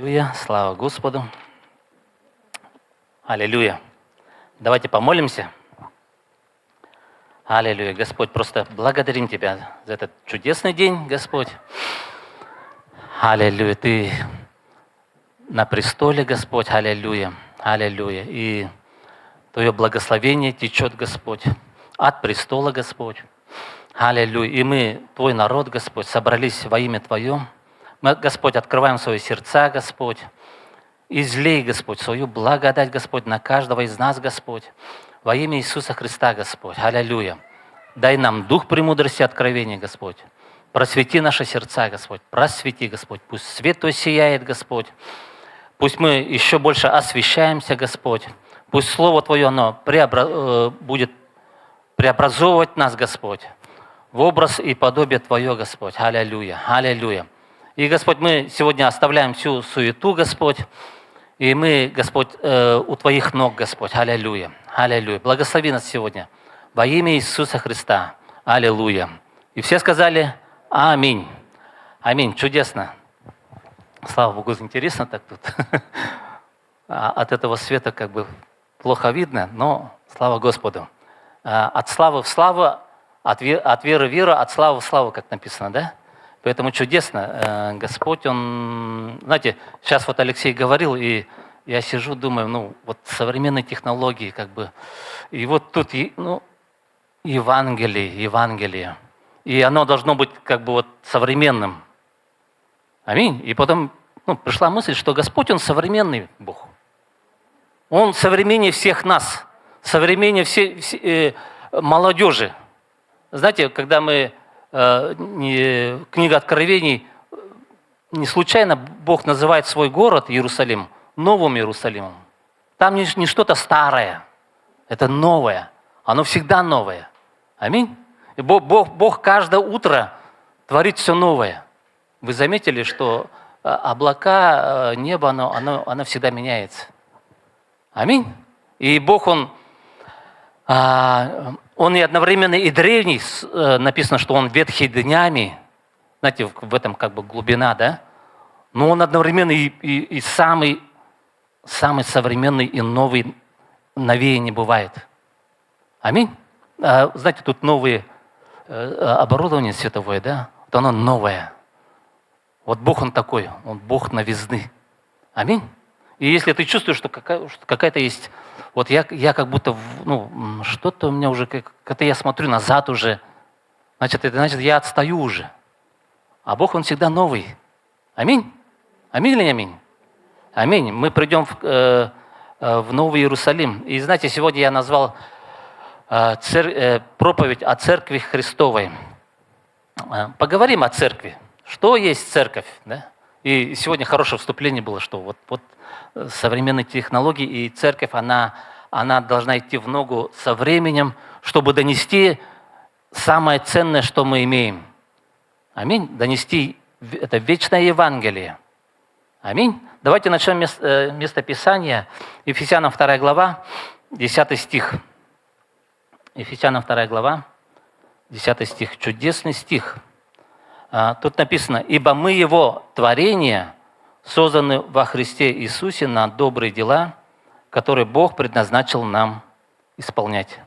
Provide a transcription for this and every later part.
Аллилуйя, слава Господу. Аллилуйя. Давайте помолимся. Аллилуйя. Господь, просто благодарим Тебя за этот чудесный день, Господь. Аллилуйя. Ты на престоле, Господь. Аллилуйя. Аллилуйя. И Твое благословение течет, Господь, от престола, Господь. Аллилуйя. И мы, Твой народ, Господь, собрались во имя Твое. Мы, Господь, открываем свои сердца, Господь. Излей, Господь, свою благодать, Господь, на каждого из нас, Господь. Во имя Иисуса Христа, Господь. Аллилуйя. Дай нам дух премудрости и откровения, Господь. Просвети наши сердца, Господь. Просвети, Господь. Пусть свет Твой сияет, Господь. Пусть мы еще больше освящаемся, Господь. Пусть Слово Твое, оно будет преобразовывать нас, Господь, в образ и подобие Твое, Господь. Аллилуйя. Аллилуйя. И, Господь, мы сегодня оставляем всю суету, Господь, и мы, Господь, у Твоих ног, Господь. Аллилуйя. Аллилуйя. Благослови нас сегодня во имя Иисуса Христа. Аллилуйя. И все сказали аминь. Аминь. Чудесно. Слава Богу, интересно так тут. От этого света как бы плохо видно, но слава Господу. От славы в славу, от веры в веру, от славы в славу, как написано, да? Поэтому чудесно. Господь, Он... Знаете, сейчас вот Алексей говорил, и я сижу, думаю, вот современные технологии, как бы... И вот тут, Евангелие. И оно должно быть как бы вот современным. Аминь. И потом пришла мысль, что Господь, Он современный Бог. Он современнее всех нас, современнее всей молодежи. Знаете, когда мы... Книга Откровений, не случайно Бог называет свой город Иерусалим Новым Иерусалимом. Там не что-то старое, это новое. Оно всегда новое. Аминь. И Бог каждое утро творит все новое. Вы заметили, что облака, небо, оно всегда меняется. Аминь. И Бог, Он и одновременно и древний, написано, что Он ветхий днями. Знаете, в этом как бы глубина, да? Но Он одновременно и самый современный и новый, новее не бывает. Аминь. Знаете, тут новые оборудование световое, да? Вот оно новое. Вот Бог, Он такой, Он Бог новизны. Аминь. И если ты чувствуешь, что какая-то есть... Вот я как будто, что-то у меня уже, как-то я смотрю назад уже, значит, я отстаю уже. А Бог, Он всегда новый. Аминь? Аминь или не аминь? Аминь. Мы придем в Новый Иерусалим. И знаете, сегодня я назвал проповедь о Церкви Христовой. Поговорим о Церкви. Что есть Церковь? Да? И сегодня хорошее вступление было, что вот современные технологии и Церковь, она должна идти в ногу со временем, чтобы донести самое ценное, что мы имеем. Аминь. Донести это вечное Евангелие. Аминь. Давайте начнем местописание. Ефесянам 2 глава, 10 стих. Ефесянам 2 глава, 10 стих. Чудесный стих. Тут написано: «Ибо мы Его творение, созданы во Христе Иисусе на добрые дела, которые Бог предназначил нам исполнять».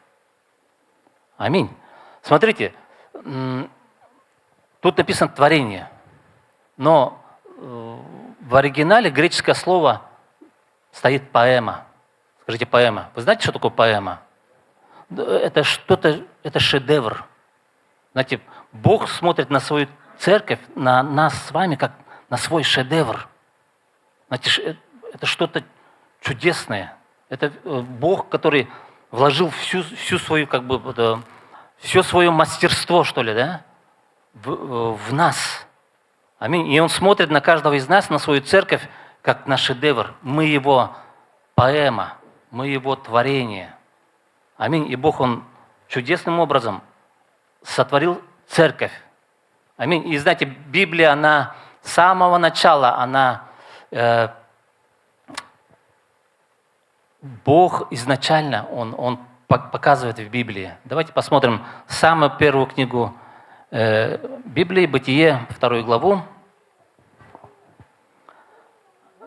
Аминь. Смотрите, тут написано «творение», но в оригинале греческое слово стоит «поэма». Скажите «поэма». Вы знаете, что такое поэма? Это что-то, это шедевр. Знаете, Бог смотрит на свою церковь, на нас с вами, как на свой шедевр. Знаете, это что-то чудесное. Это Бог, который вложил всю свою, как бы, все свое мастерство, что ли, да, в нас. Аминь. И Он смотрит на каждого из нас, на свою церковь, как на шедевр. Мы Его поэма, мы Его творение. Аминь. И Бог, Он чудесным образом сотворил церковь. Аминь. И знаете, Библия, она с самого начала, Бог изначально, Он показывает в Библии. Давайте посмотрим самую первую книгу Библии, Бытие, 2 главу.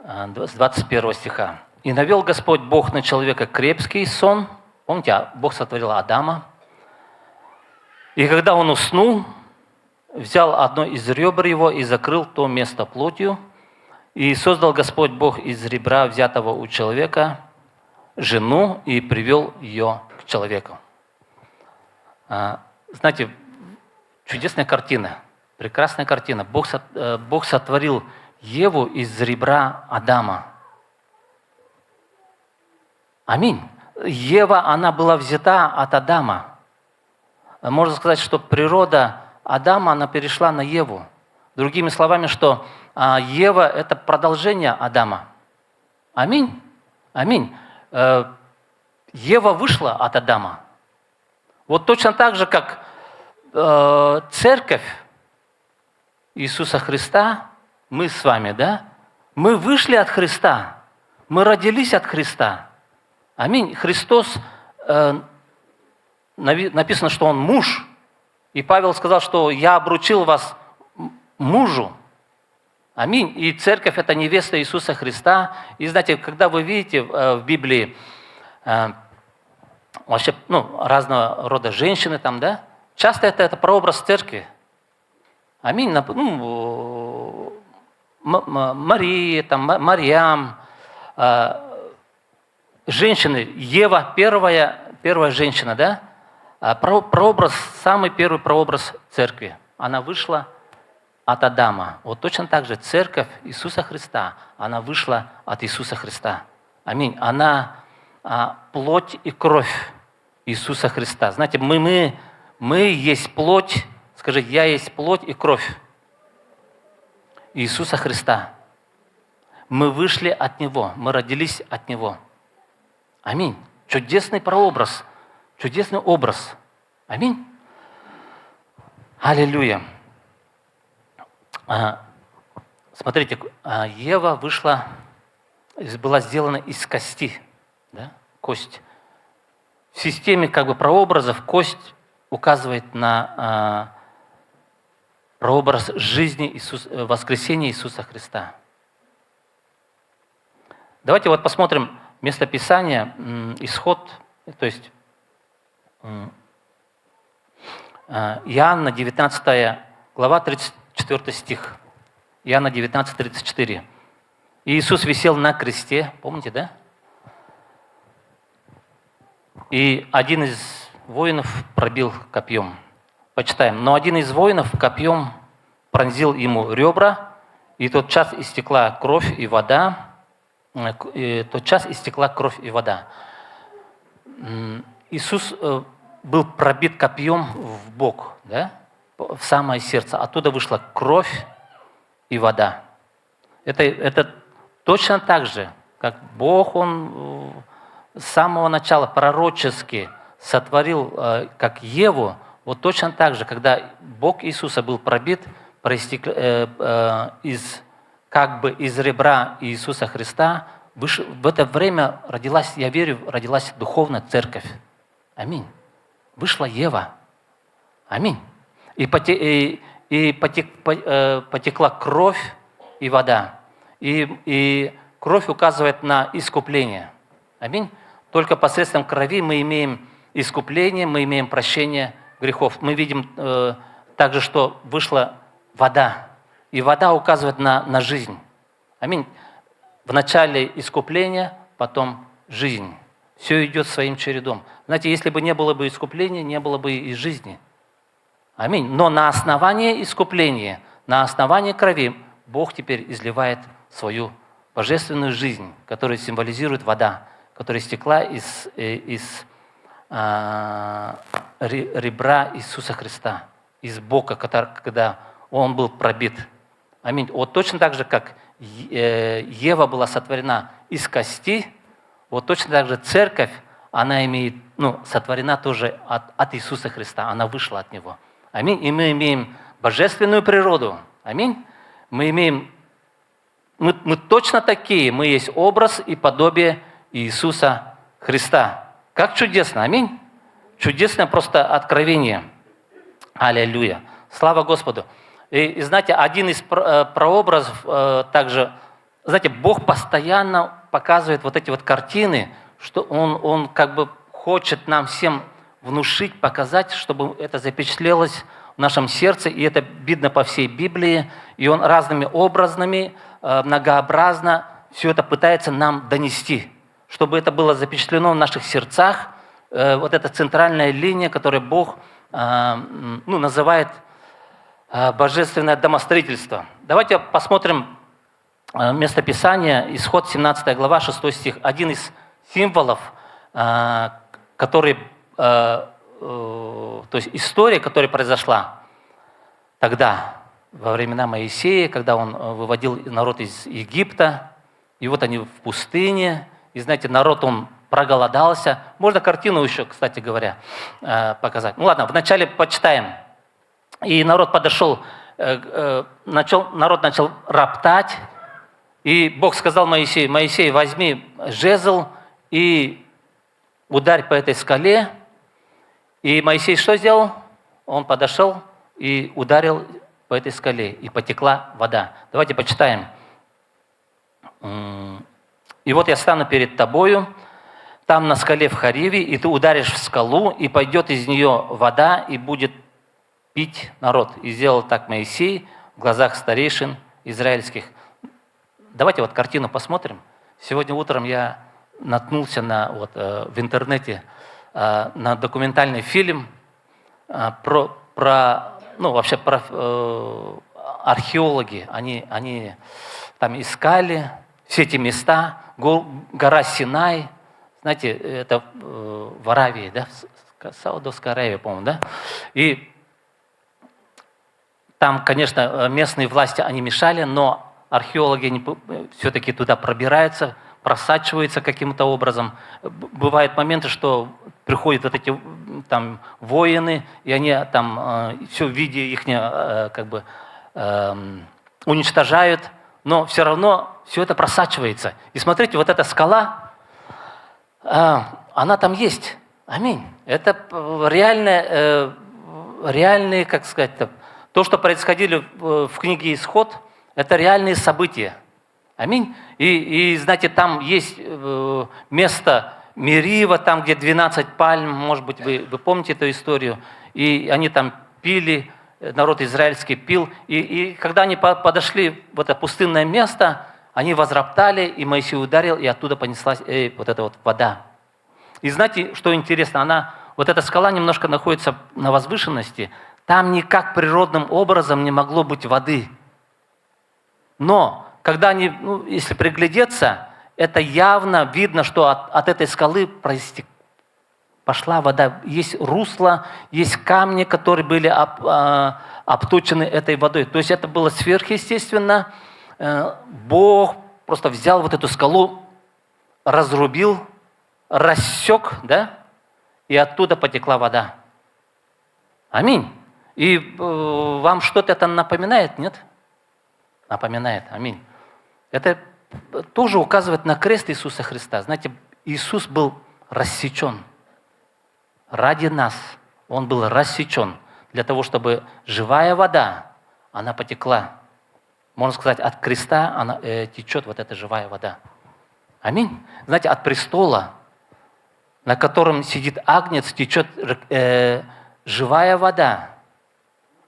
с 21 стиха. «И навел Господь Бог на человека крепкий сон». Помните, Бог сотворил Адама. «И когда он уснул, взял одно из ребер его и закрыл то место плотью. И создал Господь Бог из ребра, взятого у человека, жену и привел ее к человеку». Знаете, чудесная картина, прекрасная картина. Бог сотворил Еву из ребра Адама. Аминь. Ева, она была взята от Адама. Можно сказать, что природа Адама, она перешла на Еву. Другими словами, что Ева – это продолжение Адама. Аминь. Аминь. Ева вышла от Адама. Вот точно так же, как церковь Иисуса Христа, мы с вами, да? Мы вышли от Христа. Мы родились от Христа. Аминь. Христос, написано, что Он муж. И Павел сказал, что «я обручил вас мужу». Аминь. И церковь – это невеста Иисуса Христа. И знаете, когда вы видите в Библии вообще, разного рода женщины там, да, часто это прообраз церкви. Аминь. Мария, там, Марьям, женщины, Ева, первая женщина, да? Прообраз, самый первый прообраз церкви. Она вышла от Адама. Вот точно так же церковь Иисуса Христа, она вышла от Иисуса Христа. Аминь. Она плоть и кровь Иисуса Христа. Знаете, мы есть плоть, скажите, я есть плоть и кровь Иисуса Христа. Мы вышли от Него, мы родились от Него. Аминь. Чудесный прообраз, чудесный образ. Аминь. Аллилуйя. Смотрите, Ева была сделана из кости. Да? Кость. В системе прообразов кость указывает на прообраз жизни воскресения Иисуса Христа. Давайте вот посмотрим местописание, исход, то есть Иоанна 19 глава, 34 стих. Иоанна 19, 34. Иисус висел на кресте, помните, да? И один из воинов пробил копьем. Почитаем. Но один из воинов копьем пронзил ему ребра, и тотчас истекла кровь и вода. Иисус был пробит копьем в бок, да? В самое сердце. Оттуда вышла кровь и вода. Это точно так же, как Бог, Он с самого начала пророчески сотворил, как Еву, вот точно так же, когда Бог Иисуса был пробит, из ребра Иисуса Христа, в это время родилась, я верю, родилась духовная церковь. Аминь. Вышла Ева. Аминь. И потекла кровь и вода. И кровь указывает на искупление. Аминь. Только посредством крови мы имеем искупление, мы имеем прощение грехов. Мы видим также, что вышла вода. И вода указывает на жизнь. Аминь. В начале искупления, потом жизнь. Все идет своим чередом. Знаете, если бы не было бы искупления, не было бы и жизни. Аминь. Но на основании искупления, на основании крови Бог теперь изливает свою божественную жизнь, которая символизирует вода, которая истекла из ребра Иисуса Христа, из бока, когда Он был пробит. Аминь. Вот точно так же, как Ева была сотворена из кости, вот точно так же церковь, она сотворена тоже от Иисуса Христа, она вышла от Него. Аминь. И мы имеем божественную природу. Аминь. Мы точно такие, мы есть образ и подобие Иисуса Христа. Как чудесно. Аминь. Чудесное просто откровение. Аллилуйя. Слава Господу. И знаете, один из прообразов также знаете, Бог постоянно показывает вот эти вот картины, что Он как бы хочет нам всем внушить, показать, чтобы это запечатлелось в нашем сердце, и это видно по всей Библии, и Он разными образами, многообразно все это пытается нам донести, чтобы это было запечатлено в наших сердцах, вот эта центральная линия, которую Бог называет божественное домостроительство. Давайте посмотрим местописание, Исход 17 глава, 6 стих. Один из символов, который, то есть история, которая произошла тогда, во времена Моисея, когда он выводил народ из Египта, и вот они в пустыне, и знаете, народ, он проголодался. Можно картину еще, кстати говоря, показать. Ну ладно, вначале почитаем. И народ подошел, народ начал роптать, и Бог сказал Моисею: Моисей, возьми жезл и ударь по этой скале. И Моисей что сделал? Он подошел и ударил по этой скале, и потекла вода. Давайте почитаем. И вот я стану перед тобою, там на скале в Хариве, и ты ударишь в скалу, и пойдет из нее вода, и будет пить народ. И сделал так Моисей в глазах старейшин израильских. Давайте вот картину посмотрим. Сегодня утром я наткнулся в интернете на документальный фильм про археологи. Они там искали все эти места, гора Синай, знаете, это в Аравии, да, Саудовская Аравия, по-моему, да, и там, конечно, местные власти, они мешали, но археологи все-таки туда пробираются, просачиваются каким-то образом. Бывают моменты, что приходят вот эти там воины, и они там все в виде их уничтожают, но все равно все это просачивается. И смотрите, вот эта скала, она там есть. Аминь. Это реальные, как сказать, то, что происходило в книге «Исход», это реальные события. Аминь. И знаете, там есть место Мерива, там, где 12 пальм, может быть, вы помните эту историю, и они там пили, народ израильский пил, и когда они подошли в это пустынное место, они возроптали, и Моисей ударил, и оттуда понеслась вот эта вот вода. И знаете, что интересно, вот эта скала немножко находится на возвышенности, там никак природным образом не могло быть воды. Но когда они, если приглядеться, это явно видно, что от этой скалы пошла вода. Есть русло, есть камни, которые были обточены этой водой. То есть это было сверхъестественно. Бог просто взял вот эту скалу, разрубил, рассек, да, и оттуда потекла вода. Аминь. И вам что-то это напоминает, нет? Напоминает. Аминь. Это тоже указывает на крест Иисуса Христа. Знаете, Иисус был рассечен ради нас. Он был рассечен для того, чтобы живая вода, она потекла. Можно сказать, от креста течет вот эта живая вода. Аминь. Знаете, от престола, на котором сидит Агнец, течет живая вода.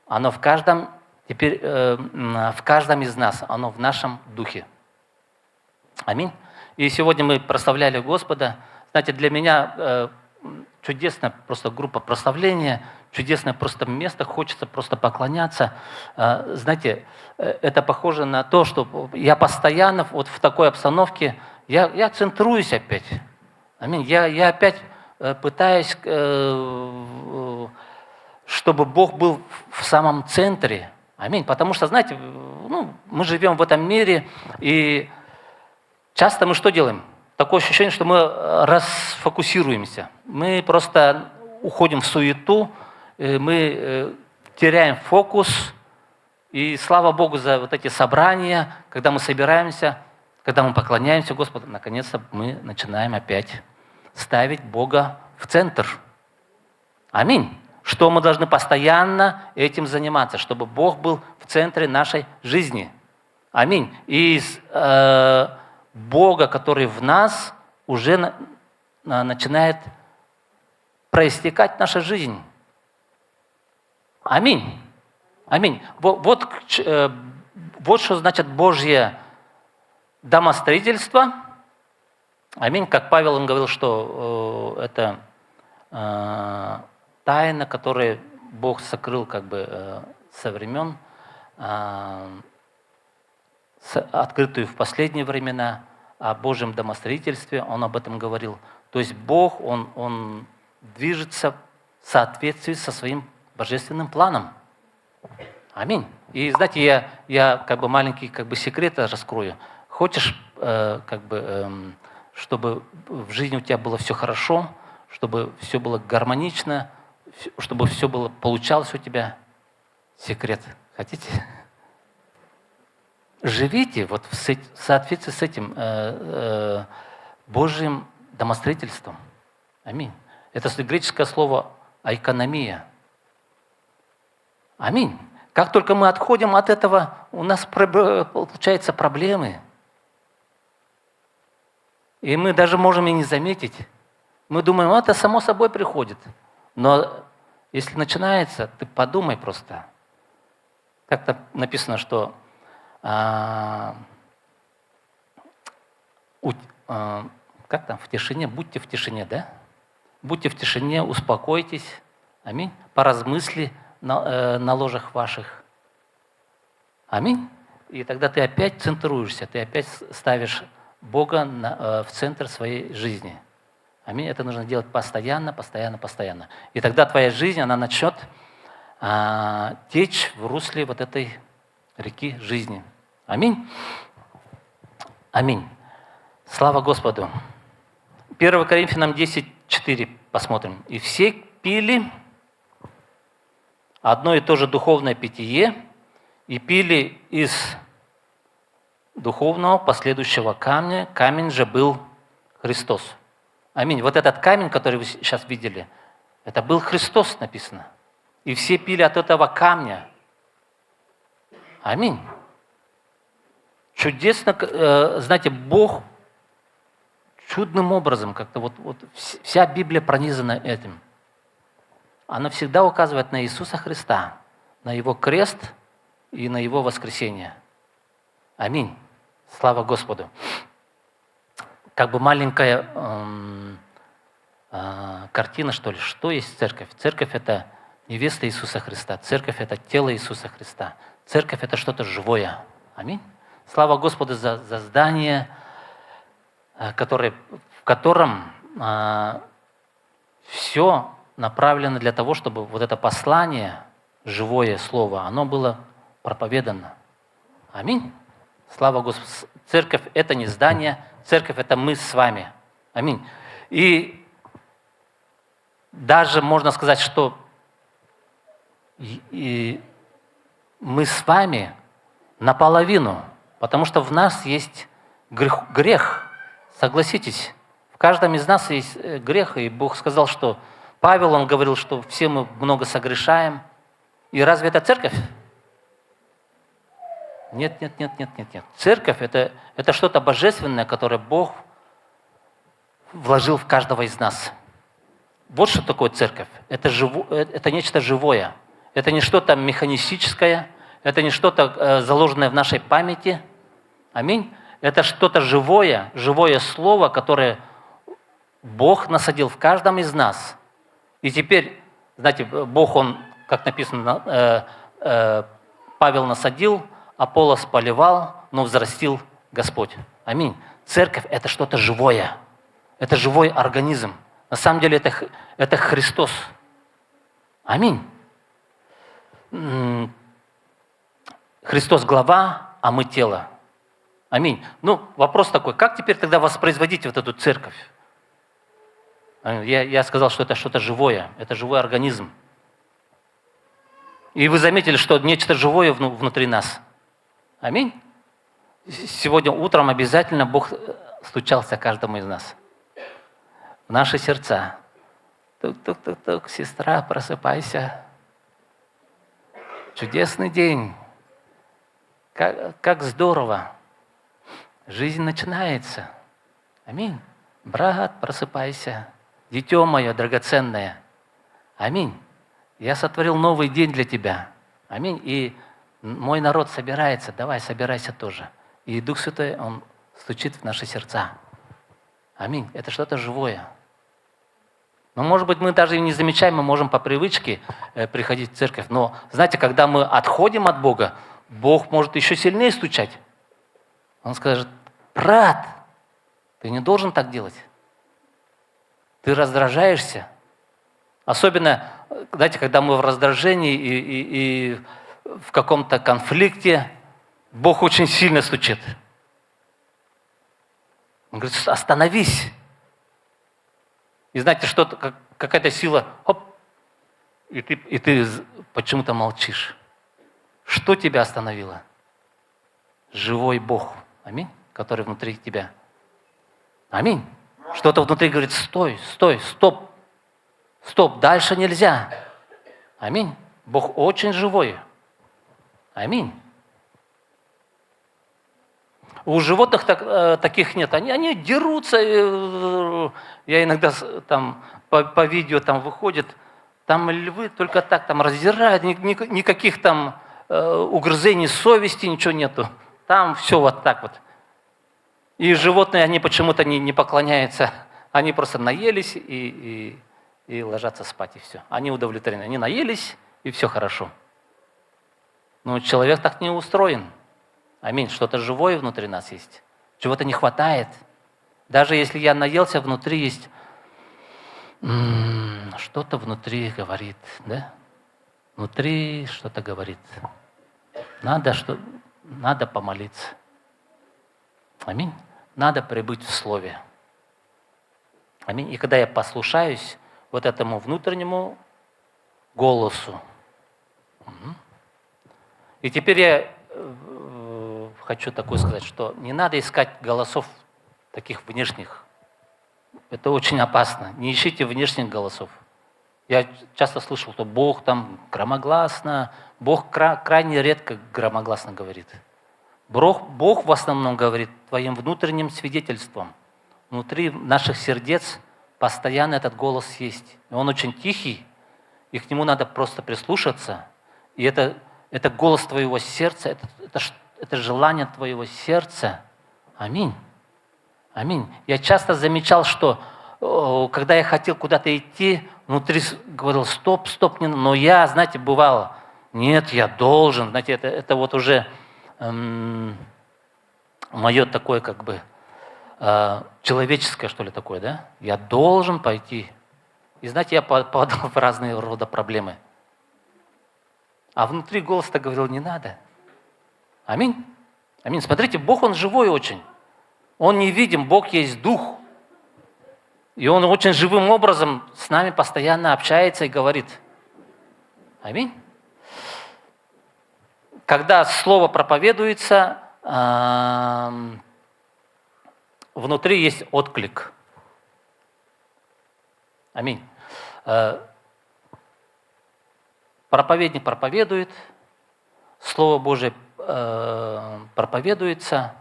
Оно в каждом из нас, оно в нашем духе. Аминь. И сегодня мы прославляли Господа. Знаете, для меня чудесная просто группа прославления, чудесное просто место, хочется просто поклоняться. Знаете, это похоже на то, что я постоянно вот в такой обстановке, я центруюсь опять. Аминь. Я опять пытаюсь, чтобы Бог был в самом центре. Аминь. Потому что, знаете, мы живем в этом мире, и часто мы что делаем? Такое ощущение, что мы расфокусируемся. Мы просто уходим в суету, мы теряем фокус. И слава Богу за вот эти собрания, когда мы собираемся, когда мы поклоняемся Господу, наконец-то мы начинаем опять ставить Бога в центр. Аминь. Что мы должны постоянно этим заниматься, чтобы Бог был в центре нашей жизни. Аминь. И из Бога, который в нас, уже начинает проистекать наша жизнь. Аминь. Аминь. Вот что значит Божье домостроительство. Аминь. Как Павел он говорил, что это тайна, которую Бог сокрыл как бы со времен, открытую в последние времена, о Божьем домостроительстве, он об этом говорил. То есть Бог, он движется в соответствии со своим божественным планом. Аминь. И знаете, я как бы маленький как бы секрет раскрою. Хочешь, чтобы в жизни у тебя было все хорошо, чтобы все было гармонично, чтобы все было получалось у тебя? Секрет. Хотите? Живите вот в соответствии с этим Божьим домостроительством. Аминь. Это греческое слово «айкономия». Аминь. Как только мы отходим от этого, у нас получаются проблемы. И мы даже можем и не заметить. Мы думаем, это само собой приходит. Но если начинается, ты подумай просто. Как-то написано, что как там, в тишине, будьте в тишине, да? Будьте в тишине, успокойтесь, аминь, поразмысли на ложах ваших. Аминь. И тогда ты опять центруешься, ты опять ставишь Бога в центр своей жизни. Аминь. Это нужно делать постоянно, постоянно, постоянно. И тогда твоя жизнь, она начнет течь в русле вот этой реки жизни. Аминь. Аминь. Слава Господу. 1 Коринфянам 10:4 посмотрим. «И все пили одно и то же духовное питье, и пили из духовного последующего камня, камень же был Христос». Аминь. Вот этот камень, который вы сейчас видели, это был Христос написано. И все пили от этого камня. Аминь. Чудесно, знаете, Бог чудным образом, как-то вот вся Библия пронизана этим. Она всегда указывает на Иисуса Христа, на Его крест и на Его воскресение. Аминь. Слава Господу. Как бы маленькая картина, что ли. Что есть церковь? Церковь – это невеста Иисуса Христа. Церковь – это тело Иисуса Христа. Церковь – это что-то живое. Аминь. Слава Господу за здание, в котором все направлено для того, чтобы вот это послание, живое слово, оно было проповедано. Аминь. Слава Господу. Церковь – это не здание, церковь – это мы с вами. Аминь. И даже можно сказать, что и мы с вами наполовину, потому что в нас есть грех. Согласитесь, в каждом из нас есть грех, и Бог сказал, что Павел, он говорил, что все мы много согрешаем. И разве это церковь? Нет. Церковь это что-то божественное, которое Бог вложил в каждого из нас. Вот что такое церковь. Это нечто живое. Это не что-то механистическое, это не что-то заложенное в нашей памяти. Аминь. Это что-то живое, живое слово, которое Бог насадил в каждом из нас. И теперь, знаете, Бог, Он, как написано, Павел насадил, Аполлос поливал, но взрастил Господь. Аминь. Церковь – это что-то живое. Это живой организм. На самом деле это Христос. Аминь. Христос глава, а мы тело. Аминь. Ну, вопрос такой, как теперь тогда воспроизводить вот эту церковь? Я сказал, что это что-то живое, это живой организм. И вы заметили, что нечто живое внутри нас. Аминь. Сегодня утром обязательно Бог стучался каждому из нас. В наши сердца. Тук-тук-тук-тук, сестра, просыпайся. Чудесный день. Как здорово. Жизнь начинается. Аминь. Брат, просыпайся. Дитё мое драгоценное. Аминь. Я сотворил новый день для тебя. Аминь. И мой народ собирается. Давай, собирайся тоже. И Дух Святой, Он стучит в наши сердца. Аминь. Это что-то живое. Но, может быть, мы даже и не замечаем, мы можем по привычке приходить в церковь. Но, знаете, когда мы отходим от Бога, Бог может еще сильнее стучать. Он скажет: брат, ты не должен так делать. Ты раздражаешься. Особенно, знаете, когда мы в раздражении и в каком-то конфликте, Бог очень сильно стучит. Он говорит: остановись. И знаете, что-то, какая-то сила, хоп, и ты почему-то молчишь. Что тебя остановило? Живой Бог, аминь, который внутри тебя. Аминь. Что-то внутри говорит: стой, стой, стоп, стоп, дальше нельзя. Аминь. Бог очень живой. Аминь. У животных таких нет. Они дерутся. Я иногда там по видео там выходит, там львы только так там раздирают, никаких там угрызений совести, ничего нету. Там все вот так вот. И животные, они почему-то не поклоняются. Они просто наелись и ложатся спать, и все. Они удовлетворены. Они наелись, и все хорошо. Но человек так не устроен. Аминь. Что-то живое внутри нас есть. Чего-то не хватает. Даже если я наелся, внутри есть что-то внутри говорит, да? Внутри что-то говорит. Надо помолиться. Аминь. Надо прибыть в Слове. Аминь. И когда я послушаюсь вот этому внутреннему голосу. И теперь я хочу такое сказать, что не надо искать голосов таких внешних. Это очень опасно. Не ищите внешних голосов. Я часто слышал, что Бог там громогласно, Бог крайне редко громогласно говорит. Бог в основном говорит твоим внутренним свидетельством. Внутри наших сердец постоянно этот голос есть. И он очень тихий, и к нему надо просто прислушаться. И это голос твоего сердца, это желание твоего сердца. Аминь. Аминь. Я часто замечал, что когда я хотел куда-то идти, внутри говорил: стоп, стоп, не надо. Но я, знаете, бывало: нет, я должен. Знаете, это вот уже мое такое как бы человеческое, что ли, такое, да? Я должен пойти. И знаете, я попадал в разные рода проблемы. А внутри голос-то говорил: не надо. Аминь. Аминь. Смотрите, Бог, Он живой очень. Он невидим, Бог есть Дух. И Он очень живым образом с нами постоянно общается и говорит. Аминь. Когда Слово проповедуется, внутри есть отклик. Аминь. Проповедник проповедует, Слово Божие проповедуется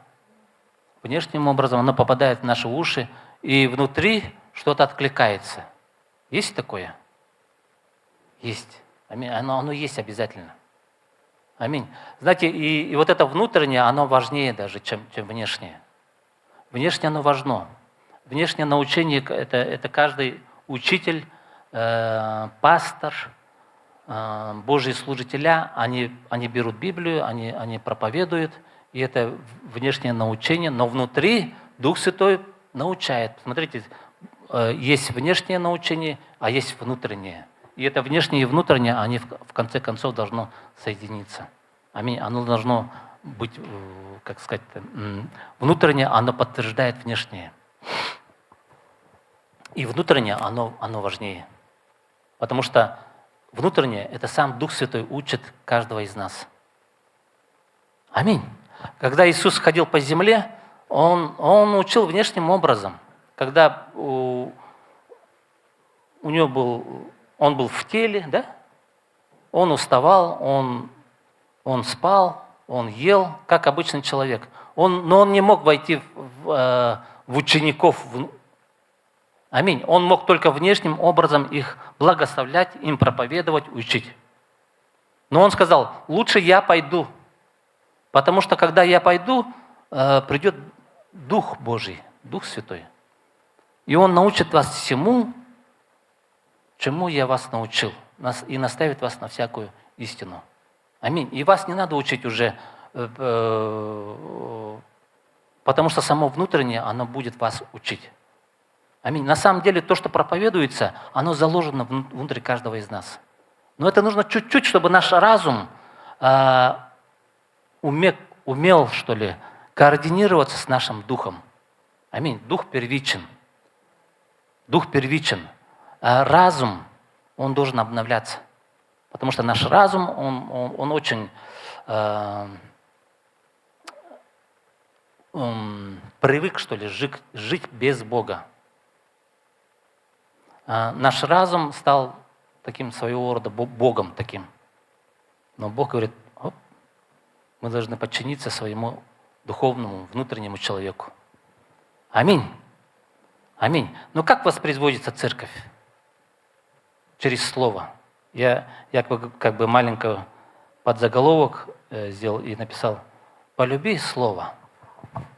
внешним образом, оно попадает в наши уши, и внутри что-то откликается. Есть такое? Есть. Аминь. Оно есть обязательно. Аминь. Знаете, и вот это внутреннее, оно важнее даже, чем внешнее. Внешнее оно важно. Внешнее научение – это каждый учитель, пастор, Божьи служителя, они берут Библию, они проповедуют, и это внешнее научение, но внутри Дух Святой научает. Смотрите, есть внешнее научение, а есть внутреннее. И это внешнее и внутреннее, они в конце концов должно соединиться. Аминь. Оно должно быть, как сказать, внутреннее, оно подтверждает внешнее. И внутреннее, оно важнее. Потому что внутреннее – это сам Дух Святой учит каждого из нас. Аминь. Когда Иисус ходил по земле, Он учил внешним образом. Когда у него он был в теле, да? Он уставал, он спал, он ел, как обычный человек. Но он не мог войти в учеников. Аминь. Он мог только внешним образом их благословлять, им проповедовать, учить. Но он сказал, лучше я пойду, потому что когда я пойду, придет Дух Божий, Дух Святой. И Он научит вас всему, чему я вас научил, и наставит вас на всякую истину. Аминь. И вас не надо учить уже, потому что само внутреннее, оно будет вас учить. Аминь. На самом деле, то, что проповедуется, оно заложено внутри каждого из нас. Но это нужно чуть-чуть, чтобы наш разум умел, что ли, координироваться с нашим духом. Аминь. Дух первичен. Дух первичен. А разум, он должен обновляться. Потому что наш разум, он очень привык, что ли, жить без Бога. Наш разум стал таким своего рода Богом таким. Но Бог говорит, мы должны подчиниться своему духовному, внутреннему человеку. Аминь. Аминь. Но как воспроизводится церковь? Через слово. Я как бы маленький подзаголовок сделал и написал: полюби слово.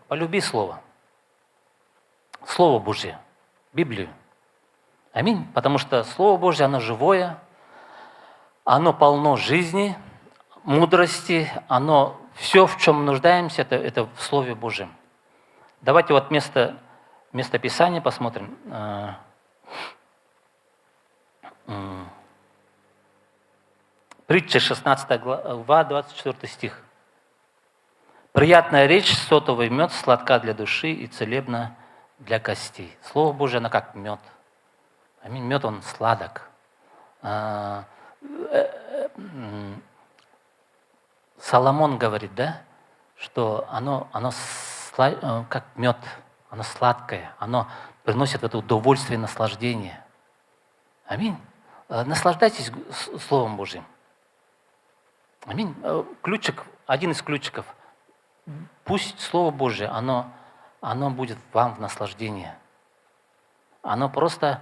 Полюби слово. Слово Божье. Библию. Аминь. Потому что Слово Божье, оно живое, оно полно жизни, мудрости, оно все, в чем мы нуждаемся, это в Слове Божьем. Давайте вот место Писания посмотрим. Притча 16 глава, 24 стих. «Приятная речь, сотовый мед, сладка для души и целебна для костей». Слово Божье, оно как мед. Аминь. Мед, он сладок. Соломон говорит, да, что оно как мед, оно сладкое, оно приносит это удовольствие и наслаждение. Аминь. Наслаждайтесь Словом Божьим. Аминь. Ключик, один из ключиков. Пусть Слово Божье, оно будет вам в наслаждение. Оно просто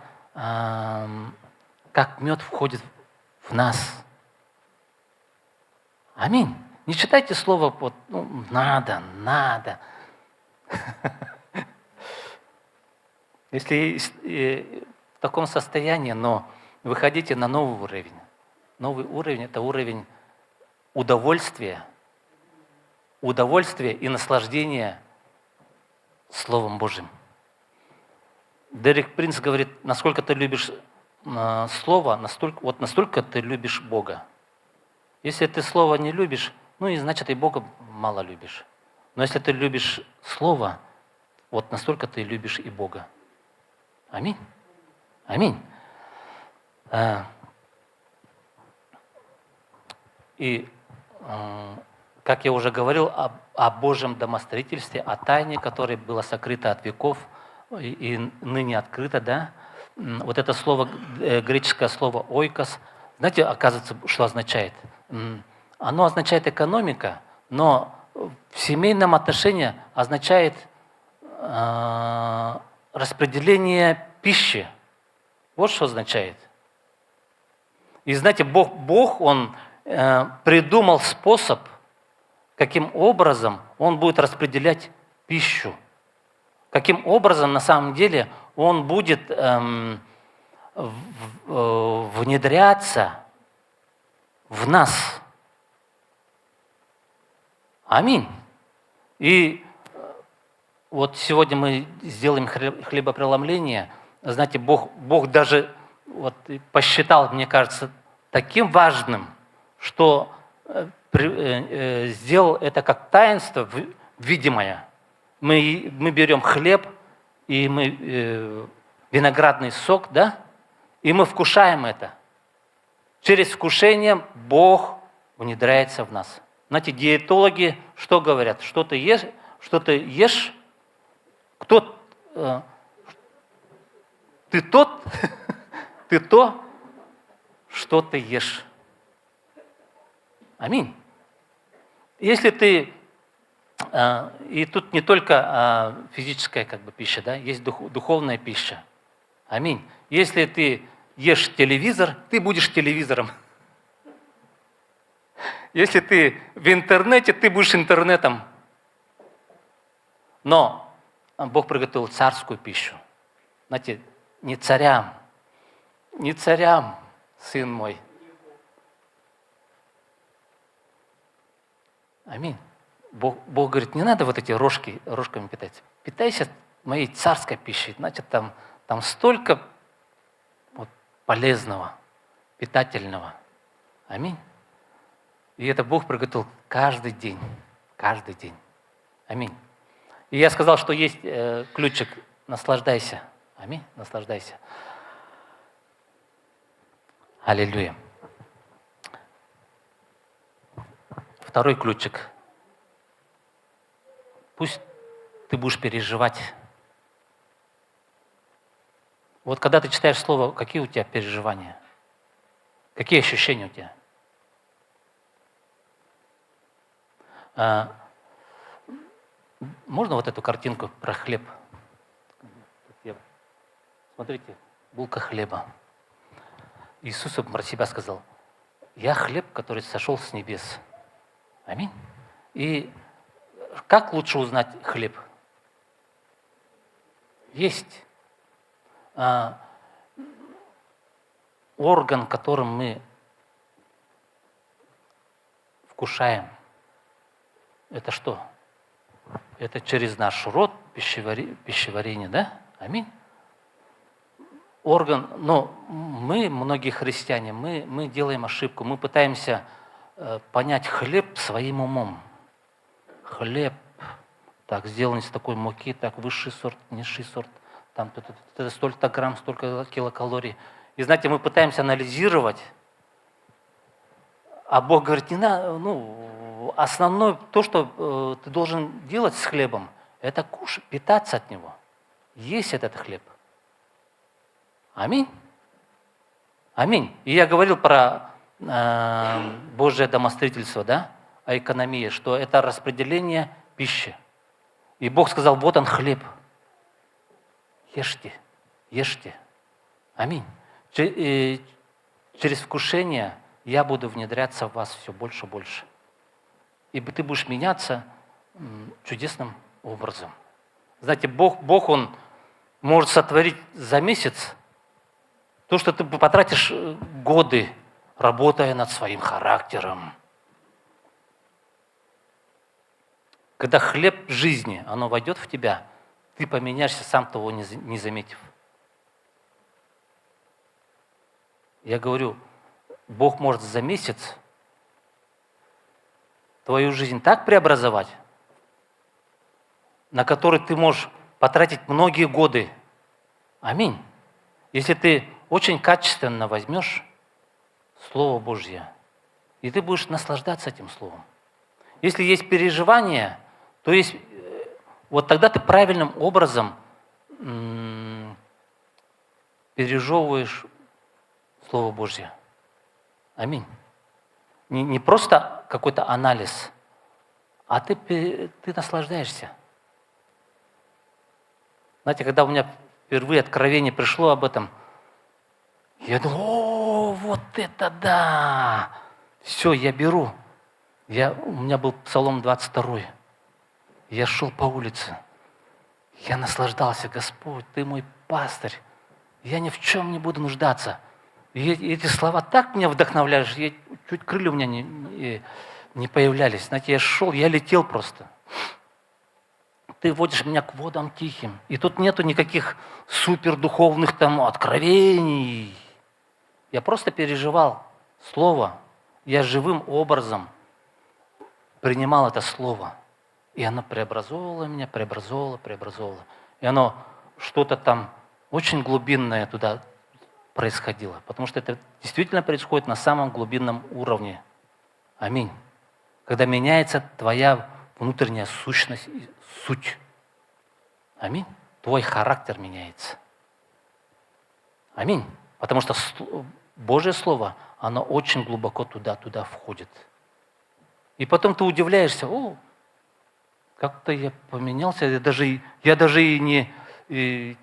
как мед входит в нас. Аминь. Не читайте слово вот, надо. Если в таком состоянии, но выходите на новый уровень. Новый уровень – это уровень удовольствия и наслаждения Словом Божьим. Дерек Принц говорит, насколько ты любишь Слово, настолько ты любишь Бога. Если ты Слово не любишь, и значит и Бога мало любишь. Но если ты любишь Слово, вот настолько ты любишь и Бога. Аминь. Аминь. И, как я уже говорил, о Божьем домостроительстве, о тайне, которая была сокрыта от веков и ныне открыта, да? Вот это слово, греческое слово «ойкос», знаете, оказывается, что означает? Оно означает экономика, но в семейном отношении означает распределение пищи. Вот что означает. И знаете, Бог, Он придумал способ, каким образом Он будет распределять пищу. Каким образом, на самом деле, Он будет внедряться в нас. Аминь. И вот сегодня мы сделаем хлебопреломление. Знаете, Бог даже посчитал, мне кажется, таким важным, что сделал это как таинство видимое. Мы берем хлеб, и мы виноградный сок, да? И мы вкушаем это. Через вкушение Бог внедряется в нас. Знаете, диетологи что говорят? Что ты ешь, ты то, что ты ешь. Аминь. Если ты, и тут не только физическая как бы пища, да, есть духовная пища. Аминь. Если ты ешь телевизор, ты будешь телевизором. Если ты в интернете, ты будешь интернетом. Но Бог приготовил царскую пищу. Знаете, не царям, сын мой. Аминь. Бог говорит, не надо вот эти рожками питаться. Питайся моей царской пищей. Значит, там столько вот полезного, питательного. Аминь. И это Бог приготовил каждый день. Каждый день. Аминь. И я сказал, что есть ключик «Наслаждайся». Аминь. Наслаждайся. Аллилуйя. Второй ключик. Пусть ты будешь переживать. Вот когда ты читаешь слово, какие у тебя переживания? Какие ощущения у тебя? Можно вот эту картинку про хлеб? Смотрите, булка хлеба. Иисус про себя сказал, я хлеб, который сошел с небес. Аминь. И как лучше узнать хлеб? Есть орган, которым мы вкушаем. Это что? Это через наш рот пищеварение, да? Аминь. Орган, но мы, многие христиане, мы делаем ошибку. Мы пытаемся понять хлеб своим умом. Хлеб, так, сделан из такой муки, так, высший сорт, низший сорт, там столько грамм, столько килокалорий. И знаете, мы пытаемся анализировать, а Бог говорит, не надо, основное, то, что ты должен делать с хлебом, это кушать, питаться от него, есть этот хлеб. Аминь. Аминь. И я говорил про Божье домостроительство, да, о экономии, что это распределение пищи. И Бог сказал, вот он хлеб. Ешьте, ешьте. Аминь. Через вкушение я буду внедряться в вас все больше и больше. И ты будешь меняться чудесным образом. Знаете, Бог, Он может сотворить за месяц то, что ты потратишь годы, работая над своим характером. Когда хлеб жизни, оно войдет в тебя, ты поменяешься, сам того не заметив. Я говорю, Бог может за месяц твою жизнь так преобразовать, на который ты можешь потратить многие годы. Аминь. Если ты очень качественно возьмешь Слово Божье, и ты будешь наслаждаться этим Словом. Если есть переживания, то есть вот тогда ты правильным образом пережевываешь Слово Божье. Аминь. Не просто какой-то анализ, а ты наслаждаешься. Знаете, когда у меня впервые откровение пришло об этом, я думал, о, вот это да! Все, я беру. У меня был Псалом 22. Я шел по улице. Я наслаждался, Господь, Ты мой пастырь. Я ни в чем не буду нуждаться. И эти слова так меня вдохновляют, чуть крылья у меня не появлялись. Знаете, я шел, я летел просто. Ты водишь меня к водам тихим. И тут нету никаких супердуховных там откровений. Я просто переживал Слово. Я живым образом принимал это Слово. И оно преобразовывало меня, преобразовывало. И оно что-то там очень глубинное туда происходило. Потому что это действительно происходит на самом глубинном уровне. Аминь. Когда меняется твоя внутренняя сущность, суть. Аминь. Твой характер меняется. Аминь. Потому что Божье Слово, оно очень глубоко туда входит. И потом ты удивляешься, как-то я поменялся, я даже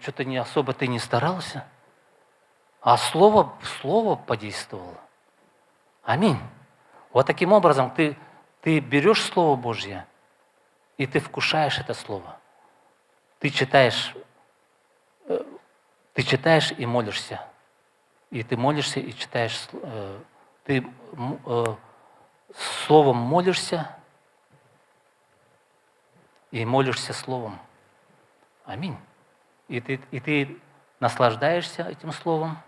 что-то не особо-то и не старался. А слово подействовало. Аминь. Вот таким образом ты берешь Слово Божье, и ты вкушаешь это Слово. Ты читаешь и молишься. И ты молишься и читаешь. Ты Словом молишься и молишься Словом. Аминь. И ты наслаждаешься этим Словом,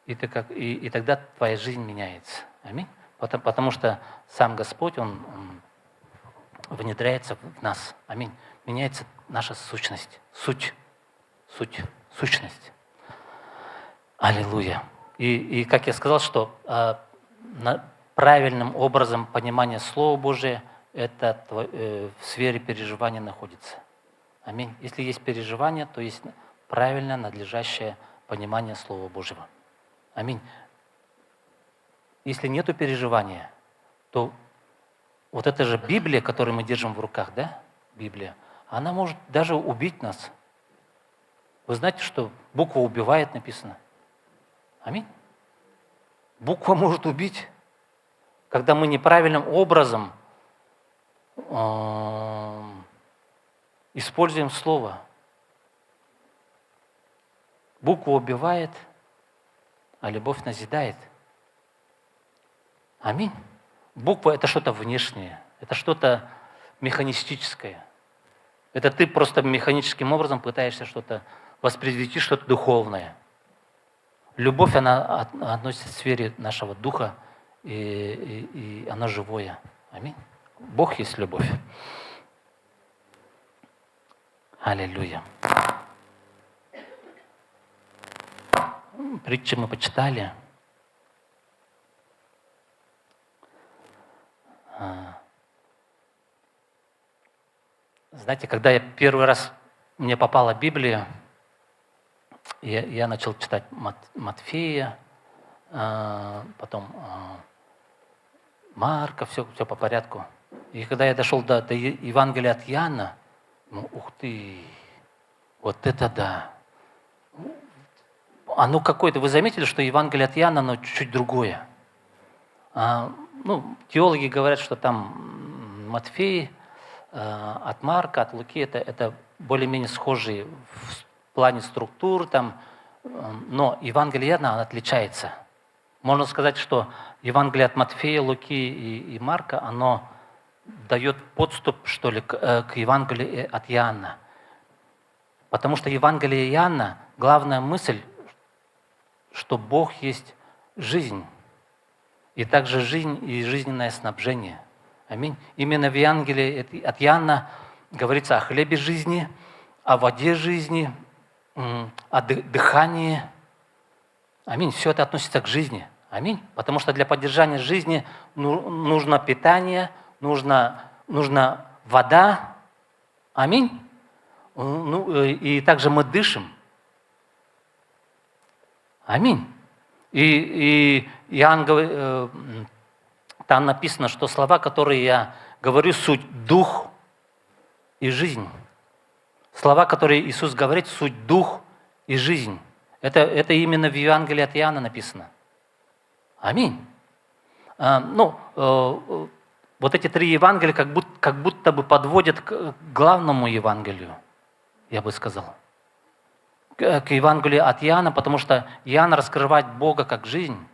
и тогда твоя жизнь меняется. Аминь. Потому что сам Господь, Он внедряется в нас. Аминь. Меняется наша сущность. Сущность. Аллилуйя. И как я сказал, что правильным образом понимания Слова Божия это в сфере переживания находится. Аминь. Если есть переживание, то есть правильное, надлежащее понимание Слова Божьего. Аминь. Если нету переживания, то вот эта же Библия, которую мы держим в руках, да, Библия, она может даже убить нас. Вы знаете, что буква убивает, написано. Аминь. Буква может убить, когда мы неправильным образом используем слово. Буква убивает, а любовь назидает. Аминь. Буква – это что-то внешнее, это что-то механистическое. Это ты просто механическим образом пытаешься что-то воспроизвести, что-то духовное. Любовь, она относится к сфере нашего духа, и она живое. Аминь. Бог есть любовь. Аллилуйя. Притчи мы почитали. Знаете, когда я первый раз мне попала Библия, я начал читать Матфея, потом Марка, все по порядку. И когда я дошел до Евангелия от Иоанна, ух ты, вот это да. Оно какое-то, вы заметили, что Евангелие от Иоанна, оно чуть-чуть другое. Теологи говорят, что там Матфей, от Марка, от Луки, это более-менее схожие в плане структур, но Евангелие Иоанна, оно отличается. Можно сказать, что Евангелие от Матфея, Луки и Марка, оно дает подступ, что ли, к Евангелию от Иоанна. Потому что Евангелие Иоанна, главная мысль, что Бог есть жизнь, и также жизнь и жизненное снабжение. Аминь. Именно в Евангелии от Иоанна говорится о хлебе жизни, о воде жизни, о дыхании. Аминь. Все это относится к жизни. Аминь. Потому что для поддержания жизни нужно питание, нужна вода. Аминь. И также мы дышим. Аминь. И Иоанн говорит, там написано, что слова, которые я говорю, суть дух и жизнь. Слова, которые Иисус говорит, суть дух и жизнь. Это именно в Евангелии от Иоанна написано. Аминь. Вот эти три Евангелия как будто бы подводят к главному Евангелию, я бы сказал. К Евангелию от Иоанна, потому что Иоанн раскрывает Бога как жизнь.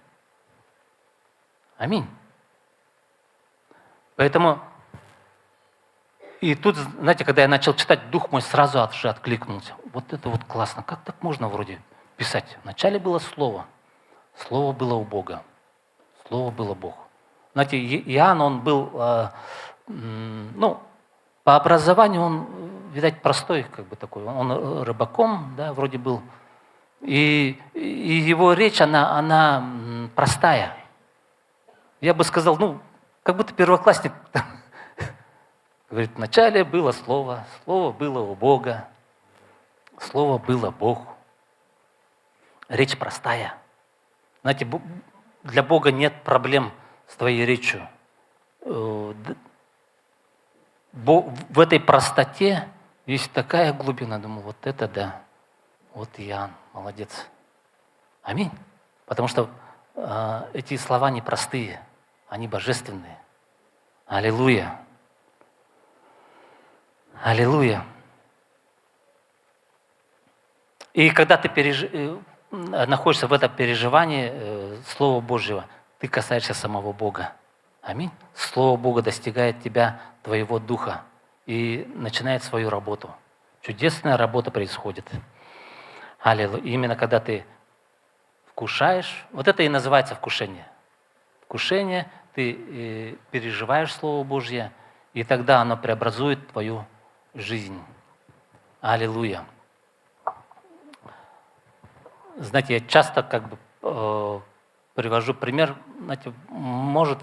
Аминь. Поэтому, и тут, знаете, когда я начал читать, дух мой сразу же откликнулся. Вот это вот классно. Как так можно вроде писать? Вначале было Слово. Слово было у Бога. Слово было Бог. Знаете, Иоанн, он был, по образованию он, видать, простой, как бы такой. Он рыбаком, да, вроде был. И его речь, она простая. Я бы сказал, как будто первоклассник. Говорит, вначале было Слово, Слово было у Бога, Слово было Бог. Речь простая. Знаете, для Бога нет проблем с твоей речью. в этой простоте есть такая глубина. Думаю, вот это да. Вот Иоанн, молодец. Аминь. Потому что эти слова не простые, они божественные. Аллилуйя. Аллилуйя. И когда ты находишься в этом переживании Слова Божьего, ты касаешься самого Бога. Аминь. Слово Бога достигает тебя, твоего духа, и начинает свою работу. Чудесная работа происходит. Аллилуйя. Именно когда ты вкушаешь, вот это и называется вкушение. Вкушение, ты переживаешь Слово Божье, и тогда оно преобразует твою жизнь. Аллилуйя. Знаете, я часто привожу пример, знаете, может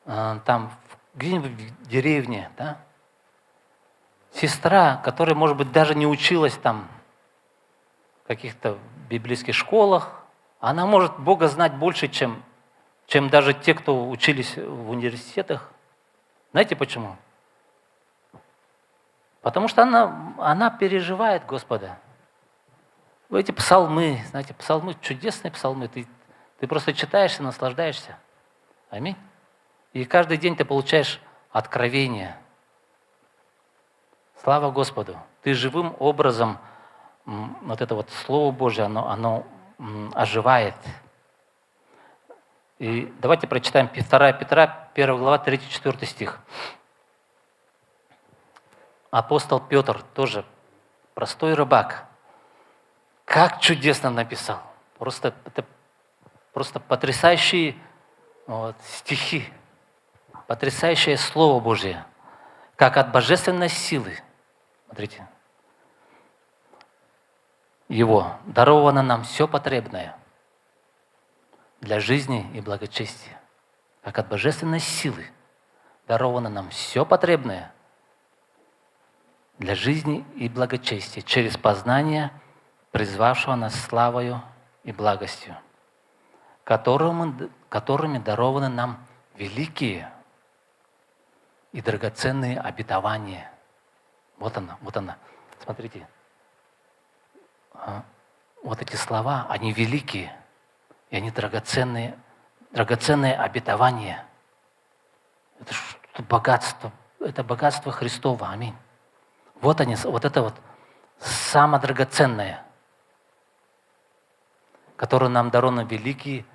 там где-нибудь в деревне, да, сестра, которая, может быть, даже не училась там в каких-то библейских школах, она может Бога знать больше, чем даже те, кто учились в университетах. Знаете почему? Потому что она переживает Господа. Эти псалмы, знаете, псалмы, чудесные псалмы, ты просто читаешь и наслаждаешься. Аминь. И каждый день ты получаешь откровение. Слава Господу. Ты живым образом, вот это вот Слово Божье, оно оживает. И давайте прочитаем 2 Петра, 1 глава, 3-4 стих. Апостол Петр, тоже простой рыбак, как чудесно написал. Это просто потрясающие стихи, потрясающее Слово Божье, как от божественной силы. Смотрите. Его даровано нам все потребное для жизни и благочестия. Как от божественной силы даровано нам все потребное для жизни и благочестия через познание призвавшего нас славою и благостью, которыми дарованы нам великие и драгоценные обетования. Вот она. Смотрите. Вот эти слова, они великие, и они драгоценные обетования. Это богатство, это богатство Христово. Аминь. Вот это вот самое драгоценное, которое нам даровано великие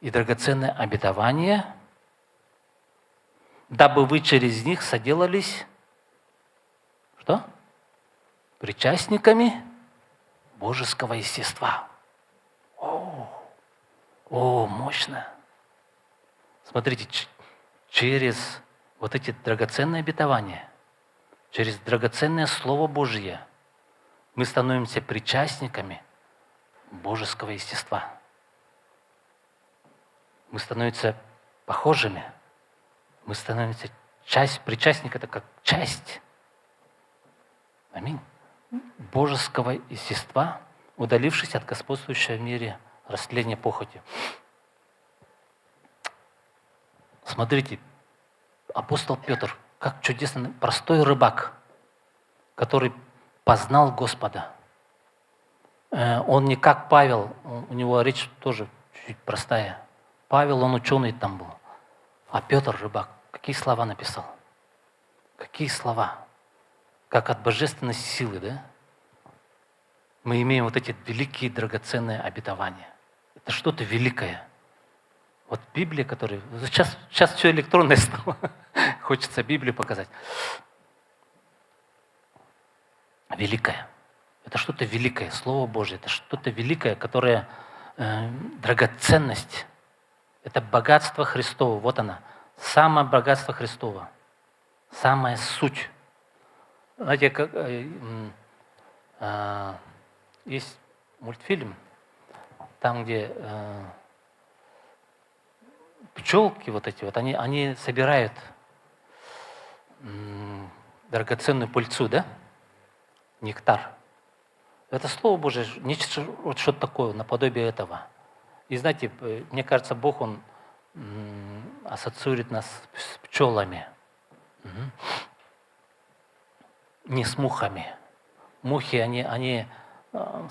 и драгоценные обетования, дабы вы через них соделались, что? Причастниками божеского естества. Мощно. Смотрите, через вот эти драгоценные обетования, через драгоценное Слово Божье мы становимся причастниками божеского естества. Мы становимся похожими. Мы становимся причастник это как часть. Аминь. Божеского естества, удалившись от господствующего в мире растления похоти. Смотрите, апостол Петр, как чудесно, простой рыбак, который познал Господа. Он не как Павел, у него речь тоже чуть простая. Павел, он ученый там был, а Петр рыбак. Какие слова написал? Какие слова? Как от божественной силы, да? Мы имеем вот эти великие драгоценные обетования. Это что-то великое. Вот Библия, которая... Сейчас все электронное стало. Хочется Библию показать. Великое. Это что-то великое. Слово Божье. Это что-то великое, которое драгоценность. Это богатство Христово. Вот она. Самое богатство Христово. Самая суть. Знаете, есть мультфильм, там, где пчелки вот эти вот, они собирают драгоценную пыльцу, да? Нектар. Это Слово Божие, нечто вот что-то такое, наподобие этого. И знаете, мне кажется, Бог, Он ассоциирует нас с пчелами. Не с мухами. Мухи, они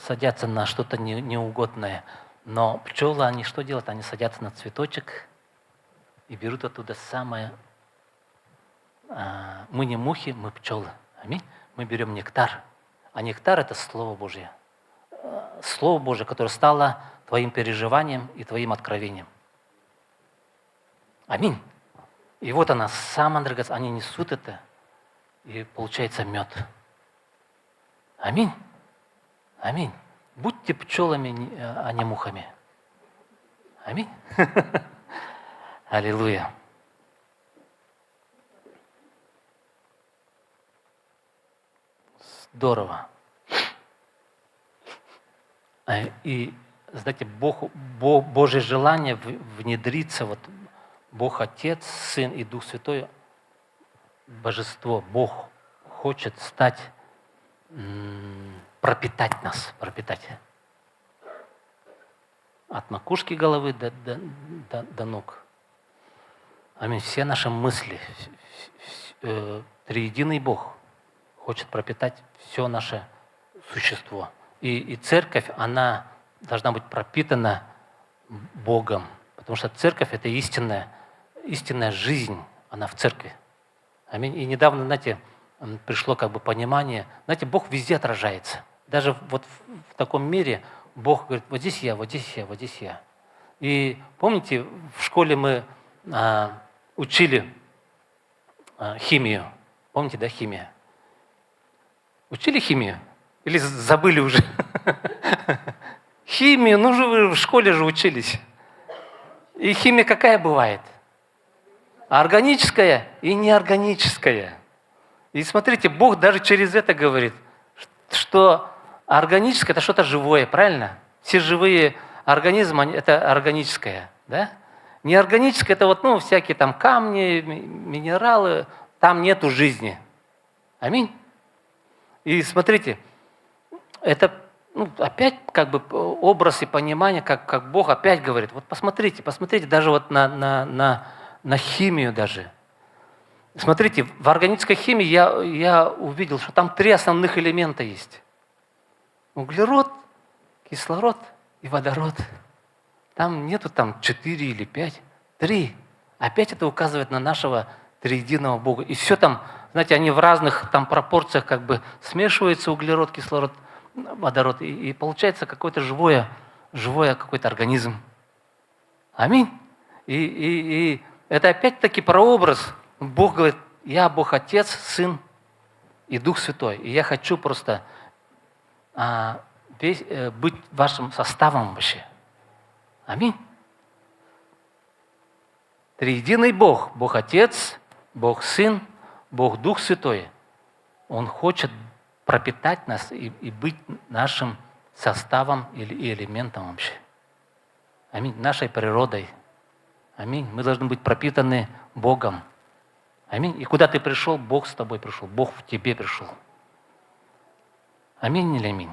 садятся на что-то неугодное. Но пчелы, они что делают? Они садятся на цветочек и берут оттуда самое. Мы не мухи, мы пчелы. Аминь. Мы берем нектар. А нектар — это Слово Божье. Слово Божье, которое стало твоим переживанием и твоим откровением. Аминь. И вот она, самая драгоценная. Они несут это, и получается мед. Аминь. Аминь. Будьте пчелами, а не мухами. Аминь. Аллилуйя. Здорово. И, знаете, Божье желание внедриться, вот Бог Отец, Сын и Дух Святой, Божество, Бог хочет стать, пропитать нас, пропитать. От макушки головы до ног. Аминь. Все наши мысли, триединый Бог хочет пропитать все наше существо. И церковь, она должна быть пропитана Богом, потому что церковь — это истинная жизнь, она в церкви. Аминь. И недавно, знаете, пришло как бы понимание, знаете, Бог везде отражается. Даже вот в таком мире Бог говорит: вот здесь я, вот здесь я, вот здесь я. И помните, в школе мы учили химию. Помните, да, химия? Учили химию? Или забыли уже? Химию, ну же вы в школе же учились. И химия какая бывает? Органическая и неорганическая. И смотрите, Бог даже через это говорит, что органическое — это что-то живое, правильно? Все живые организмы — это органическое, да? Неорганическое — это вот, всякие там камни, минералы, там нету жизни. Аминь. И смотрите, это опять как бы образ и понимание, как Бог опять говорит. Вот посмотрите даже вот на химию даже. Смотрите, в органической химии я увидел, что там 3 основных элемента есть. Углерод, кислород и водород. Там нету 4 или 5, 3. Опять это указывает на нашего триединого Бога. И все там, знаете, они в разных там пропорциях как бы смешиваются, углерод, кислород, водород. И получается какой-то живой какой-то организм. Аминь. И это опять-таки прообраз. Бог говорит: я Бог Отец, Сын и Дух Святой. И я хочу просто быть вашим составом вообще. Аминь. Триединый Бог, Бог Отец, Бог Сын, Бог Дух Святой. Он хочет пропитать нас и быть нашим составом или элементом вообще. Аминь. Нашей природой. Аминь. Мы должны быть пропитаны Богом. Аминь. И куда ты пришел, Бог с тобой пришел. Бог в тебе пришел. Аминь или аминь?